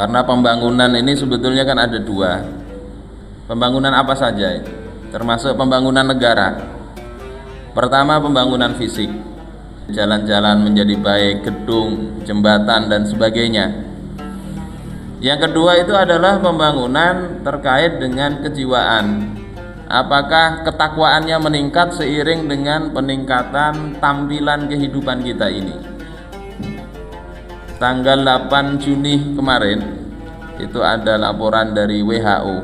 Karena pembangunan ini sebetulnya kan ada dua. Pembangunan apa saja itu? Termasuk pembangunan negara. Pertama, pembangunan fisik, jalan-jalan menjadi baik, gedung, jembatan dan sebagainya. Yang kedua itu adalah pembangunan terkait dengan kejiwaan. Apakah ketakwaannya meningkat seiring dengan peningkatan tampilan kehidupan kita ini? Tanggal 8 Juni kemarin itu ada laporan dari WHO.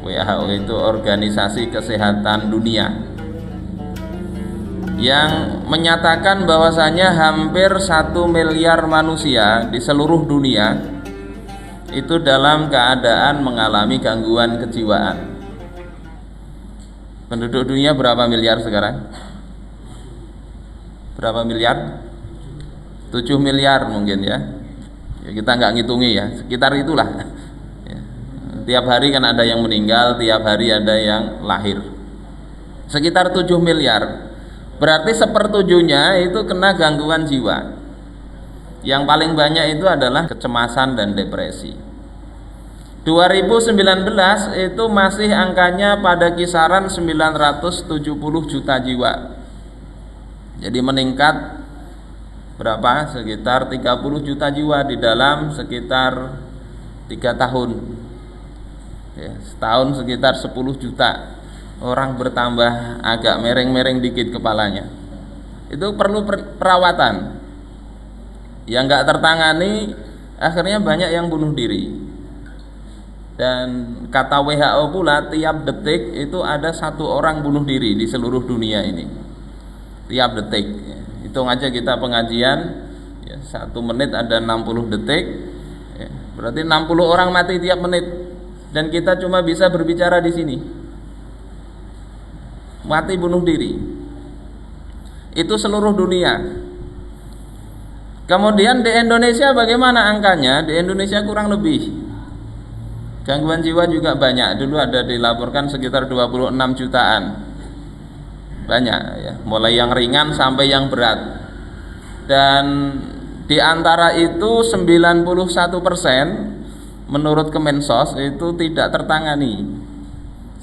WHO itu Organisasi Kesehatan Dunia, yang menyatakan bahwasanya hampir 1 miliar manusia di seluruh dunia itu dalam keadaan mengalami gangguan kejiwaan. Penduduk dunia berapa miliar sekarang? Berapa miliar? 7 miliar mungkin ya. Kita nggak ngitungi ya, sekitar itulah ya. Tiap hari kan ada yang meninggal, tiap hari ada yang lahir. Sekitar 7 miliar. Berarti 1/7-nya itu kena gangguan jiwa. Yang paling banyak itu adalah kecemasan dan depresi. 2019 itu masih angkanya pada kisaran 970 juta jiwa. Jadi meningkat berapa? Sekitar 30 juta jiwa di dalam sekitar 3 tahun ya, setahun sekitar 10 juta orang bertambah, agak mereng-mereng dikit kepalanya. Itu perlu perawatan. Yang gak tertangani akhirnya banyak yang bunuh diri. Dan kata WHO pula, tiap detik itu ada 1 orang bunuh diri di seluruh dunia ini. Tiap detik. Hitung aja kita pengajian ya, 1 menit ada 60 detik ya, berarti 60 orang mati tiap menit. Dan kita cuma bisa berbicara di sini. Mati bunuh diri. Itu seluruh dunia. Kemudian di Indonesia bagaimana angkanya? Di Indonesia kurang lebih gangguan jiwa juga banyak. Dulu ada dilaporkan sekitar 26 jutaan. Banyak ya, mulai yang ringan sampai yang berat. Dan di antara itu 91% menurut Kemensos itu tidak tertangani.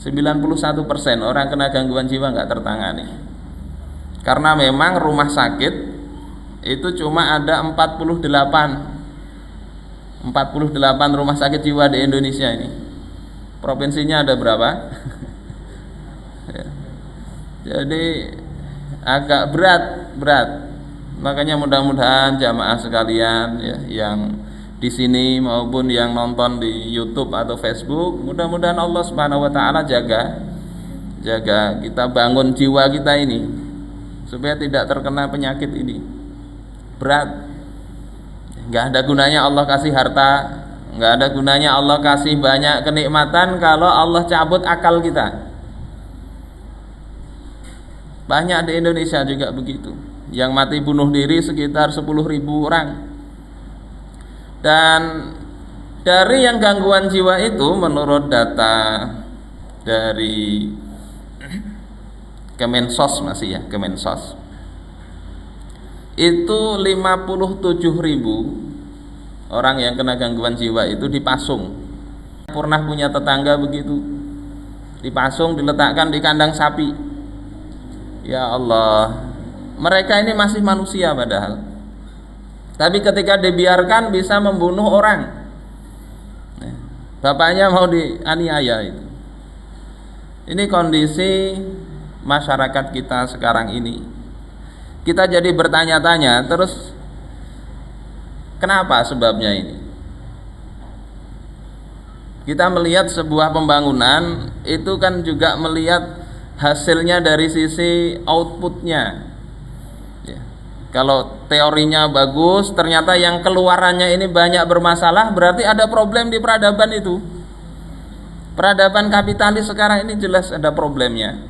91% orang kena gangguan jiwa nggak tertangani. Karena memang rumah sakit itu cuma ada 48 rumah sakit jiwa di Indonesia ini. Provinsinya ada berapa? Ya. Jadi agak berat. Makanya mudah-mudahan jamaah sekalian ya, yang di sini maupun yang nonton di YouTube atau Facebook, mudah-mudahan Allah Subhanahu wa taala jaga kita, bangun jiwa kita ini supaya tidak terkena penyakit ini. Berat. Enggak ada gunanya Allah kasih harta, enggak ada gunanya Allah kasih banyak kenikmatan kalau Allah cabut akal kita. Banyak di Indonesia juga begitu. Yang mati bunuh diri sekitar 10.000 orang. Dan dari yang gangguan jiwa itu menurut data dari Kemensos masih ya, Kemensos, itu 57.000 orang yang kena gangguan jiwa itu dipasung. Pernah punya tetangga begitu, dipasung, diletakkan di kandang sapi. Ya Allah, mereka ini masih manusia padahal, tapi ketika dibiarkan bisa membunuh orang. Bapaknya mau dianiaya itu. Ini kondisi masyarakat kita sekarang ini. Kita jadi bertanya-tanya terus, kenapa sebabnya ini? Kita melihat sebuah pembangunan itu kan juga melihat hasilnya dari sisi outputnya ya. Kalau teorinya bagus, ternyata yang keluarannya ini banyak bermasalah, berarti ada problem di peradaban itu. Peradaban kapitalis sekarang ini jelas ada problemnya.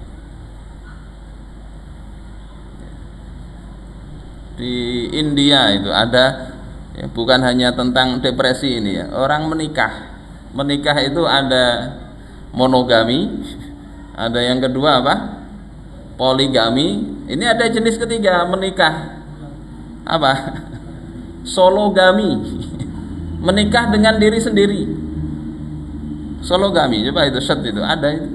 Di India itu ada ya, bukan hanya tentang depresi ini ya, orang menikah itu ada monogami, ada yang kedua apa? Poligami. Ini ada jenis ketiga menikah apa? Sologami. menikah dengan diri sendiri. Sologami, coba itu set itu ada itu.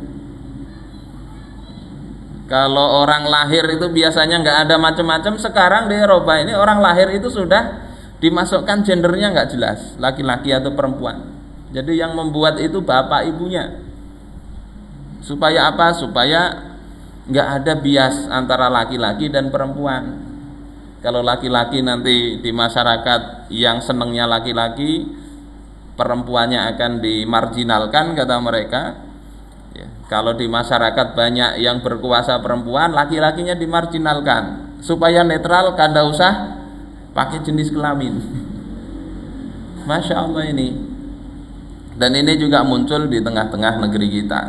Kalau orang lahir itu biasanya nggak ada macam-macam, sekarang di Eropa ini orang lahir itu sudah dimasukkan gendernya nggak jelas, laki-laki atau perempuan. Jadi yang membuat itu bapak ibunya. Supaya apa? Supaya nggak ada bias antara laki-laki dan perempuan. Kalau laki-laki nanti di masyarakat yang senengnya laki-laki, perempuannya akan dimarginalkan kata mereka. Ya, kalau di masyarakat banyak yang berkuasa perempuan, laki-lakinya dimarginalkan. Supaya netral, kada usah pakai jenis kelamin. Masya Allah ini. Dan ini juga muncul di tengah-tengah negeri kita.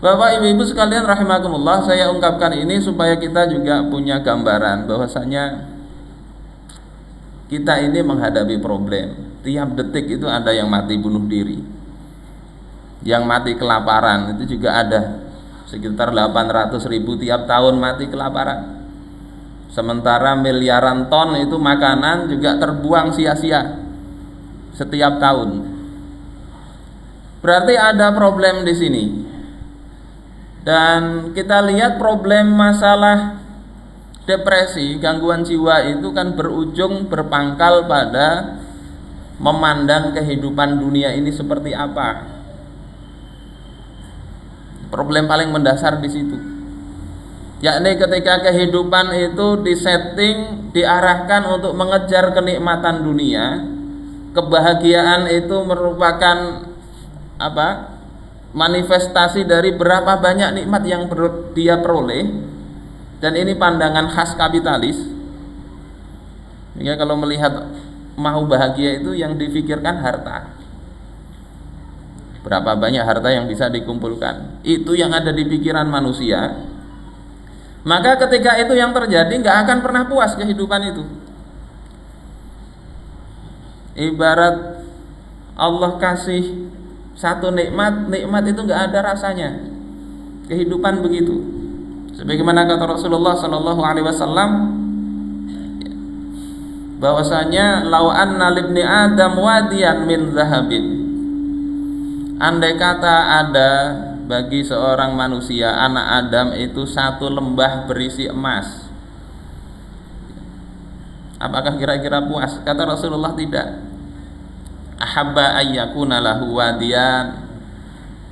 Bapak ibu-ibu sekalian rahimakumullah, saya ungkapkan ini supaya kita juga punya gambaran bahwasanya kita ini menghadapi problem. Tiap detik itu ada yang mati bunuh diri, yang mati kelaparan, itu juga ada sekitar 800.000 tiap tahun mati kelaparan. Sementara miliaran ton itu makanan juga terbuang sia-sia setiap tahun. Berarti ada problem di sini. Dan kita lihat problem masalah depresi, gangguan jiwa itu kan berujung berpangkal pada memandang kehidupan dunia ini seperti apa. Problem paling mendasar di situ. Yakni ketika kehidupan itu disetting, diarahkan untuk mengejar kenikmatan dunia, kebahagiaan itu merupakan apa? Manifestasi dari berapa banyak nikmat yang dia peroleh. Dan ini pandangan khas kapitalis. Sehingga kalau melihat mau bahagia itu yang difikirkan harta. Berapa banyak harta yang bisa dikumpulkan, itu yang ada di pikiran manusia. Maka ketika itu yang terjadi, nggak akan pernah puas kehidupan itu. Ibarat Allah kasih satu nikmat, nikmat itu nggak ada rasanya. Kehidupan begitu. Sebagaimana kata Rasulullah Sallallahu Alaihi Wasallam, bahwasanya lau anna libni Adam wadiyan min zahabin. Andai kata ada bagi seorang manusia, anak Adam itu satu lembah berisi emas, apakah kira-kira puas? Kata Rasulullah, tidak. Ahabba ayyakuna lahu wadiyan,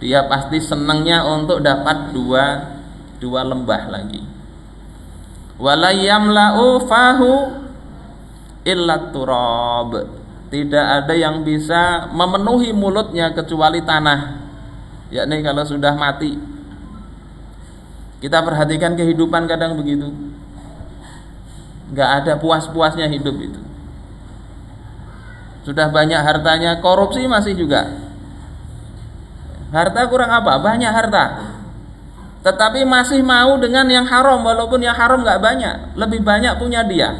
dia pasti senangnya untuk dapat dua lembah lagi. Wala yamla'u fahu illa turab, tidak ada yang bisa memenuhi mulutnya kecuali tanah. Yakni kalau sudah mati. Kita perhatikan kehidupan kadang begitu, nggak ada puas-puasnya hidup itu. Sudah banyak hartanya, korupsi masih juga. Harta kurang apa? Banyak harta, tetapi masih mau dengan yang haram, walaupun yang haram nggak banyak, lebih banyak punya dia.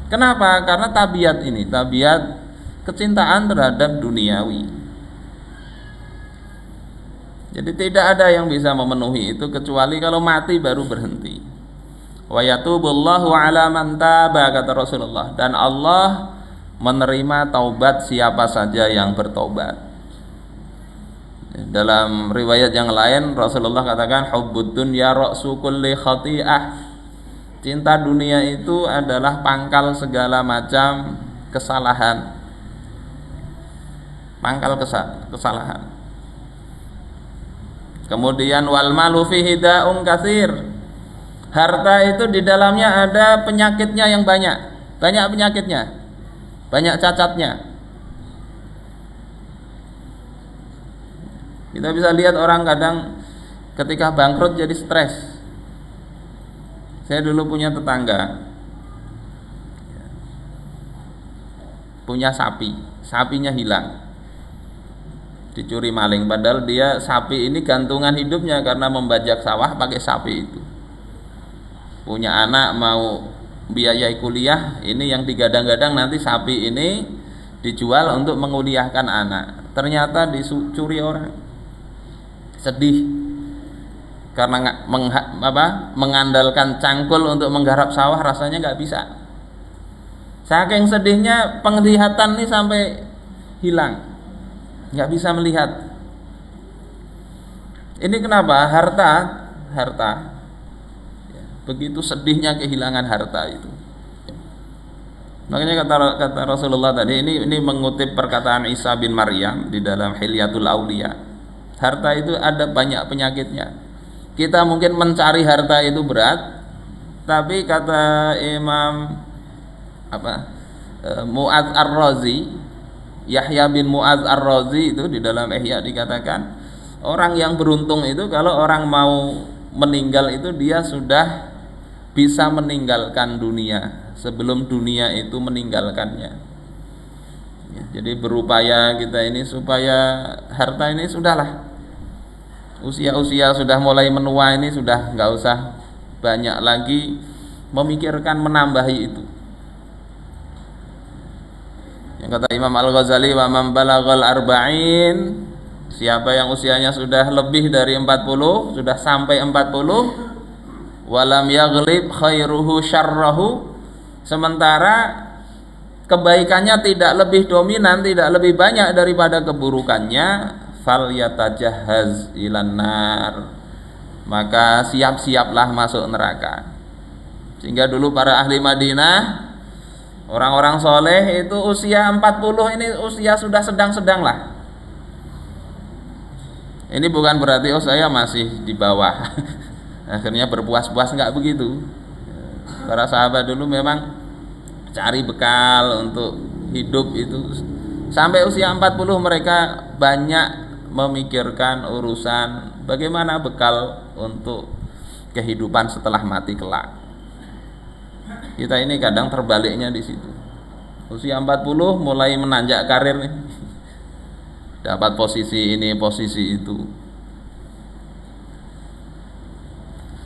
Kenapa? Karena tabiat ini, tabiat kecintaan terhadap duniawi. Jadi tidak ada yang bisa memenuhi itu kecuali kalau mati baru berhenti. Wa yatubullahu ala man taba, kata Rasulullah, dan Allah menerima taubat siapa saja yang bertobat. Dalam riwayat yang lain Rasulullah katakan, hubbud dunya ra'su kulli khati'ah, cinta dunia itu adalah pangkal segala macam kesalahan. Pangkal kesalahan. Kemudian wal malu fihi da'un katsir, harta itu di dalamnya ada penyakitnya yang banyak. Banyak penyakitnya, banyak cacatnya. Kita bisa lihat orang kadang ketika bangkrut jadi stres. Saya dulu punya tetangga, punya sapi, sapinya hilang, dicuri maling. Padahal dia, sapi ini gantungan hidupnya karena membajak sawah pakai sapi itu. Punya anak mau biayai kuliah, ini yang digadang-gadang nanti sapi ini dijual untuk menguliahkan anak. Ternyata dicuri orang. Sedih karena mengandalkan cangkul untuk menggarap sawah rasanya nggak bisa. Saking sedihnya penglihatan nih sampai hilang, nggak bisa melihat. Ini kenapa? Harta. Ya, begitu sedihnya kehilangan harta itu. Makanya kata Rasulullah tadi, ini mengutip perkataan Isa bin Maryam di dalam Hilyatul Auliya. Harta itu ada banyak penyakitnya. Kita mungkin mencari harta itu berat, tapi kata Imam Mu'adz Ar-Razi, Yahya bin Mu'adz Ar-Razi itu di dalam Ihya dikatakan, orang yang beruntung itu kalau orang mau meninggal itu dia sudah bisa meninggalkan dunia sebelum dunia itu meninggalkannya. Ya, jadi berupaya kita ini supaya harta ini sudahlah, usia sudah mulai menua ini sudah nggak usah banyak lagi memikirkan menambahi itu. Yang kata Imam Al-Ghazali, wa man balaghal arba'in, siapa yang usianya sudah lebih dari 40, sudah sampai 40, walam yaghlib khairuhu syarrahu, sementara kebaikannya tidak lebih dominan, tidak lebih banyak daripada keburukannya, fal yatajahhaz ilan nar, maka siap-siaplah masuk neraka. Sehingga dulu para ahli Madinah, orang-orang soleh itu usia 40 ini usia sudah sedang-sedang lah. Ini bukan berarti saya masih di bawah akhirnya berpuas-puas, enggak begitu. Para sahabat dulu memang cari bekal untuk hidup itu sampai usia 40 mereka banyak memikirkan urusan bagaimana bekal untuk kehidupan setelah mati kelak. Kita ini kadang terbaliknya di situ. Usia 40 mulai menanjak karir nih. Dapat posisi ini, posisi itu.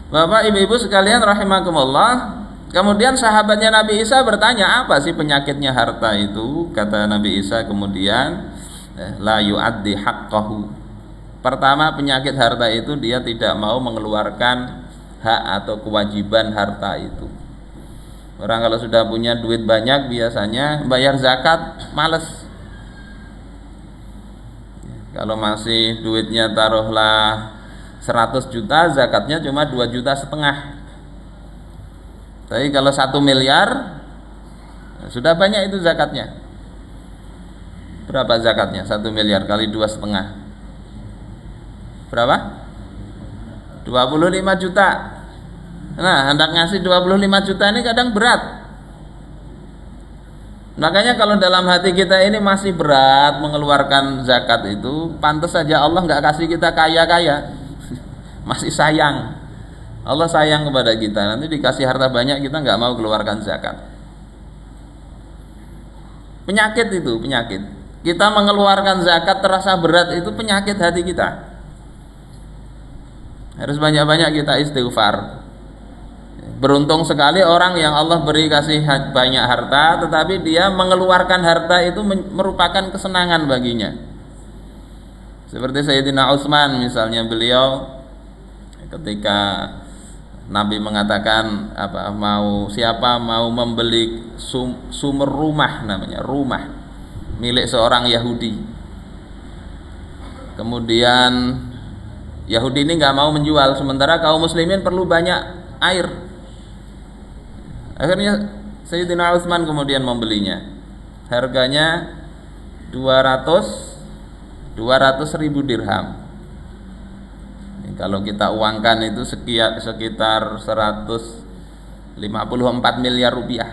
Bapak, Ibu-ibu sekalian rahimakumullah. Kemudian sahabatnya Nabi Isa bertanya, apa sih penyakitnya harta itu? Kata Nabi Isa kemudian, la yu'addi haqqahu. Pertama, penyakit harta itu dia tidak mau mengeluarkan hak atau kewajiban harta itu. Orang kalau sudah punya duit banyak biasanya bayar zakat males. Kalau masih duitnya taruhlah 100 juta, zakatnya cuma 2,5 juta. Tapi kalau 1 miliar sudah banyak itu zakatnya. Berapa zakatnya? 1 miliar kali 2,5. Berapa? 25 juta. Nah, hendak ngasih 25 juta ini kadang berat. Makanya kalau dalam hati kita ini masih berat mengeluarkan zakat itu, pantas saja Allah nggak kasih kita kaya-kaya. Masih sayang. Allah sayang kepada kita. Nanti dikasih harta banyak kita nggak mau keluarkan zakat. Penyakit itu, penyakit. Kita mengeluarkan zakat terasa berat, itu penyakit hati kita. Harus banyak-banyak kita istighfar. Beruntung sekali orang yang Allah beri kasih banyak harta, tetapi dia mengeluarkan harta itu merupakan kesenangan baginya. Seperti Sayyidina Utsman misalnya, beliau ketika Nabi mengatakan siapa mau membeli sumur rumah, namanya rumah milik seorang Yahudi. Kemudian Yahudi ini nggak mau menjual, sementara kaum muslimin perlu banyak air. Akhirnya Sayyidina Utsman kemudian membelinya. Harganya 200 ribu dirham. Kalau kita uangkan itu sekitar 154 miliar rupiah.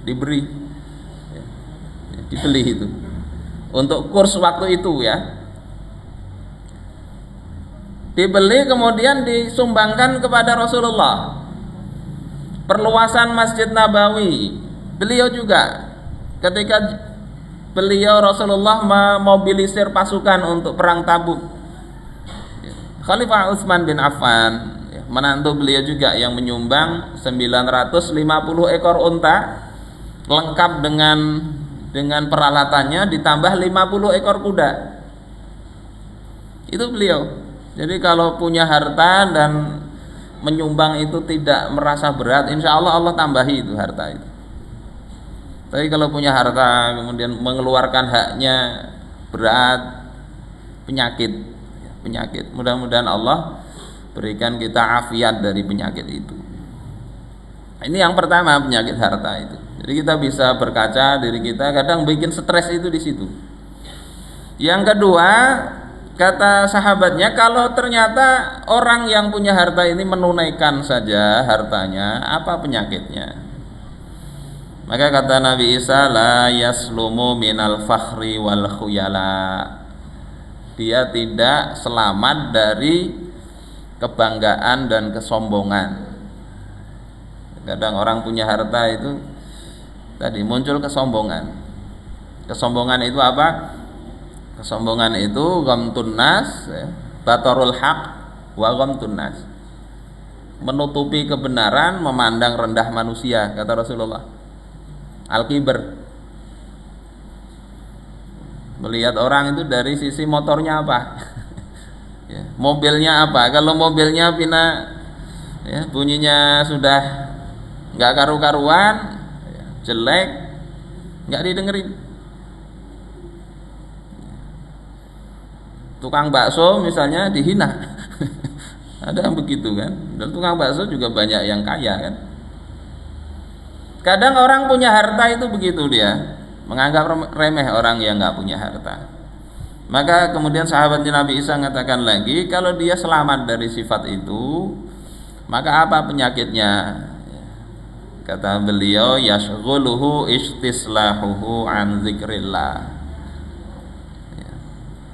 Diberi, dibeli itu. Untuk kurs waktu itu ya. Dibeli kemudian disumbangkan kepada Rasulullah. Perluasan Masjid Nabawi, beliau juga ketika beliau Rasulullah memobilisir pasukan untuk perang Tabuk, Khalifah Utsman bin Affan, menantu beliau juga yang menyumbang 950 ekor unta lengkap dengan peralatannya, ditambah 50 ekor kuda. Itu beliau. Jadi kalau punya harta dan menyumbang itu tidak merasa berat, insya Allah Allah tambahi itu harta itu. Tapi kalau punya harta kemudian mengeluarkan haknya berat, penyakit. Mudah-mudahan Allah berikan kita afiat dari penyakit itu. Ini yang pertama, penyakit harta itu. Jadi kita bisa berkaca diri kita, kadang bikin stres itu di situ. Yang kedua, kata sahabatnya, kalau ternyata orang yang punya harta ini menunaikan saja hartanya, apa penyakitnya? Maka kata Nabi Isa, la yaslumu minal fakhri wal khuyala. Dia tidak selamat dari kebanggaan dan kesombongan. Kadang orang punya harta itu tadi muncul kesombongan. Kesombongan itu apa? Kesombongan itu ghamtun nas, batarul haq wa ghamtun nas. Menutupi kebenaran, memandang rendah manusia, kata Rasulullah. Al-kibar, melihat orang itu dari sisi motornya apa, ya, mobilnya apa. Kalau mobilnya pina, ya, bunyinya sudah nggak karu-karuan, ya, jelek, nggak didengerin. Tukang bakso misalnya dihina, ada yang begitu kan. Dan tukang bakso juga banyak yang kaya kan. Kadang orang punya harta itu begitu, dia menganggap remeh orang yang nggak punya harta. Maka kemudian sahabatnya Nabi Isa mengatakan lagi, kalau dia selamat dari sifat itu, maka apa penyakitnya? Kata beliau, yashghuluhu istislahuhu an zikrillah.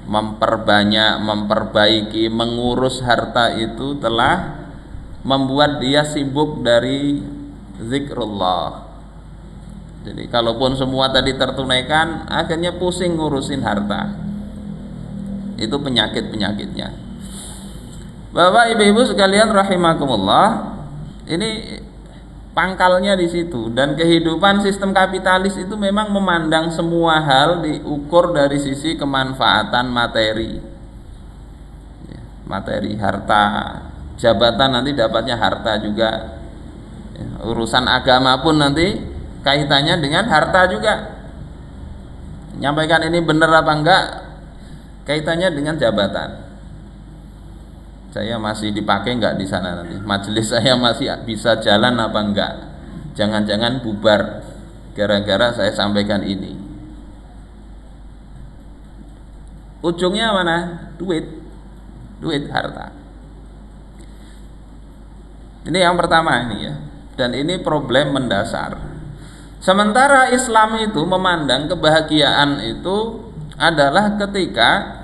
Memperbanyak, memperbaiki, mengurus harta itu telah membuat dia sibuk dari zikrullah. Jadi kalaupun semua tadi tertunaikan, akhirnya pusing ngurusin harta. Itu penyakitnya. Bapak ibu-ibu sekalian rahimakumullah, ini pangkalnya di situ. Dan kehidupan sistem kapitalis itu memang memandang semua hal diukur dari sisi kemanfaatan materi. Materi, harta, jabatan nanti dapatnya harta juga. Urusan agama pun nanti kaitannya dengan harta juga. Nyampaikan ini benar apa enggak, kaitannya dengan jabatan. Saya masih dipakai enggak di sana nanti? Majelis saya masih bisa jalan apa enggak? Jangan-jangan bubar gara-gara saya sampaikan ini. Ujungnya mana? Duit, harta. Ini yang pertama ini ya. Dan ini problem mendasar. Sementara Islam itu memandang kebahagiaan itu adalah ketika